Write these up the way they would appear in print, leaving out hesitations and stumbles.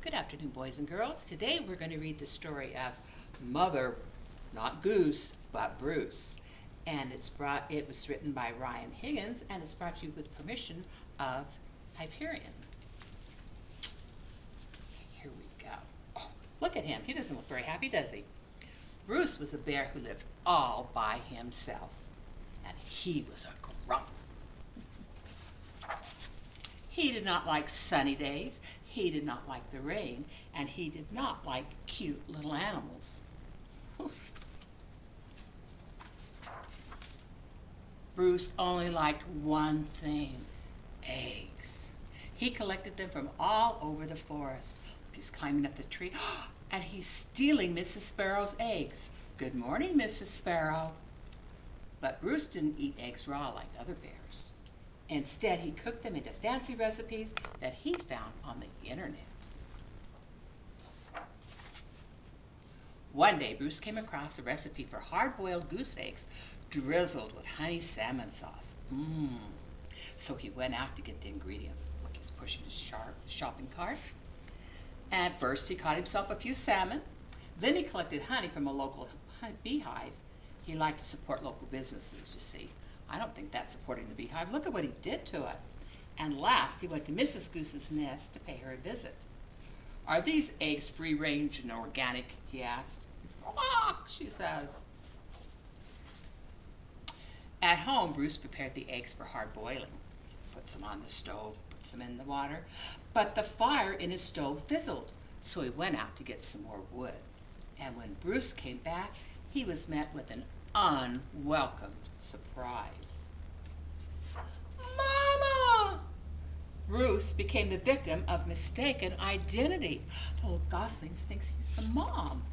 Good afternoon, boys and girls. Today we're going to read the story of Mother, not Goose, but Bruce. And it was written by Ryan Higgins, and it's brought to you with permission of Hyperion. Here we go. Oh, look at him. He doesn't look very happy, does he? Bruce was a bear who lived all by himself, and he was a grump. He did not like sunny days, he did not like the rain, and he did not like cute little animals. Bruce only liked one thing, eggs. He collected them from all over the forest. He's climbing up the tree, and he's stealing Mrs. Sparrow's eggs. Good morning, Mrs. Sparrow. But Bruce didn't eat eggs raw like other bears. Instead, he cooked them into fancy recipes that he found on the internet. One day, Bruce came across a recipe for hard-boiled goose eggs drizzled with honey salmon sauce. So he went out to get the ingredients. Look, he's pushing his shopping cart. At first, he caught himself a few salmon. Then he collected honey from a local beehive. He liked to support local businesses, you see. I don't think that's supporting the beehive. Look at what he did to it. And last, he went to Mrs. Goose's nest to pay her a visit. Are these eggs free-range and organic? He asked. Quack, she says. At home, Bruce prepared the eggs for hard boiling. Puts them on the stove, puts them in the water. But the fire in his stove fizzled, so he went out to get some more wood. And when Bruce came back, he was met with an unwelcomed surprise. Mama! Bruce became the victim of mistaken identity. The little goslings thinks he's the mom.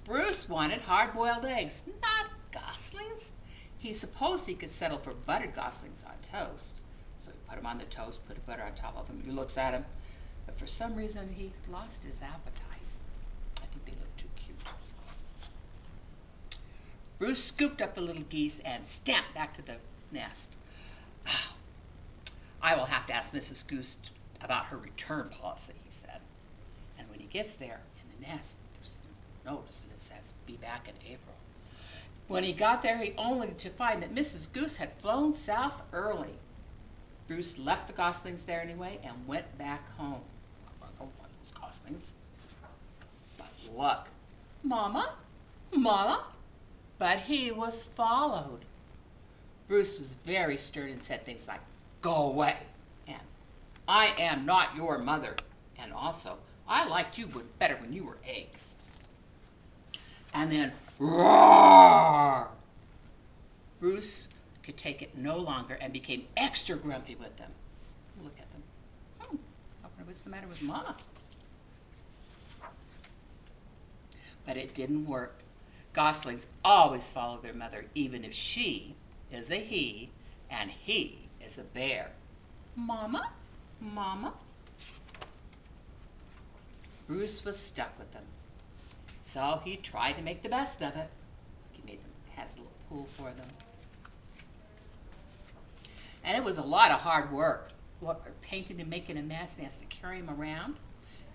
Bruce wanted hard-boiled eggs, not goslings. He supposed he could settle for buttered goslings on toast. So he put them on the toast, put butter on top of them. He looks at them, but for some reason he's lost his appetite. I think they look too cute. Bruce scooped up the little geese and stamped back to the nest. I will have to ask Mrs. Goose about her return policy, he said. And when he gets there in the nest, there's a notice and it says, be back in April. When he got there, he only to find that Mrs. Goose had flown south early. Bruce left the goslings there anyway and went back home. I don't want those goslings. But look, Mama, Mama. But he was followed. Bruce was very stern and said things like, go away, and I am not your mother, and also, I liked you better when you were eggs. And then, roar! Bruce could take it no longer and became extra grumpy with them. Look at them. I wonder what's the matter with Mama. But it didn't work. Goslings always follow their mother, even if she is a he and he is a bear. Mama, Mama. Bruce was stuck with them. So he tried to make the best of it. He has a little pool for them. And it was a lot of hard work. Look, they're painting and making a mess, and he has to carry him around.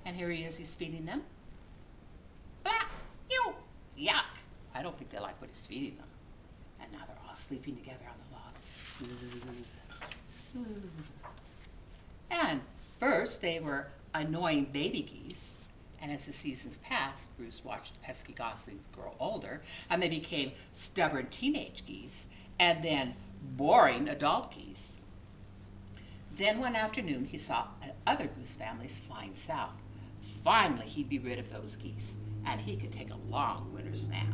And here he is, he's feeding them. Ah, ew, yuck. I don't think they like what he's feeding them. And now they're all sleeping together on the log. Zzz, zzz. And first they were annoying baby geese. And as the seasons passed, Bruce watched the pesky goslings grow older, and they became stubborn teenage geese, and then boring adult geese. Then one afternoon he saw other goose families flying south. Finally he'd be rid of those geese, and he could take a long winter's nap.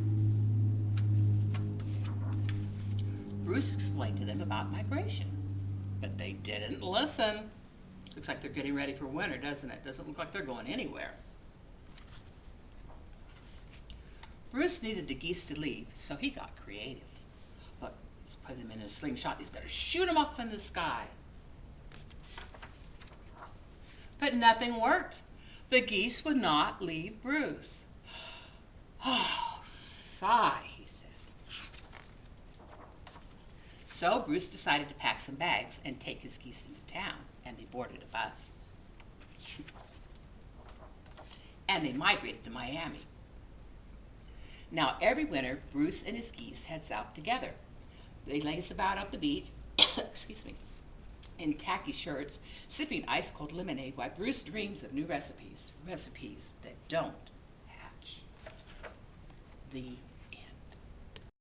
Bruce explained to them about migration, but they didn't listen. Looks like they're getting ready for winter, doesn't it? Doesn't look like they're going anywhere. Bruce needed the geese to leave, so he got creative. Look, he's putting them in a slingshot. He's going to shoot them up in the sky. But nothing worked. The geese would not leave Bruce. Oh, sigh, he said. So Bruce decided to pack some bags and take his geese into town, and they boarded a bus. And they migrated to Miami. Now, every winter, Bruce and his geese head south together. They lace about up the beach, excuse me, in tacky shirts, sipping ice-cold lemonade while Bruce dreams of new recipes that don't hatch. The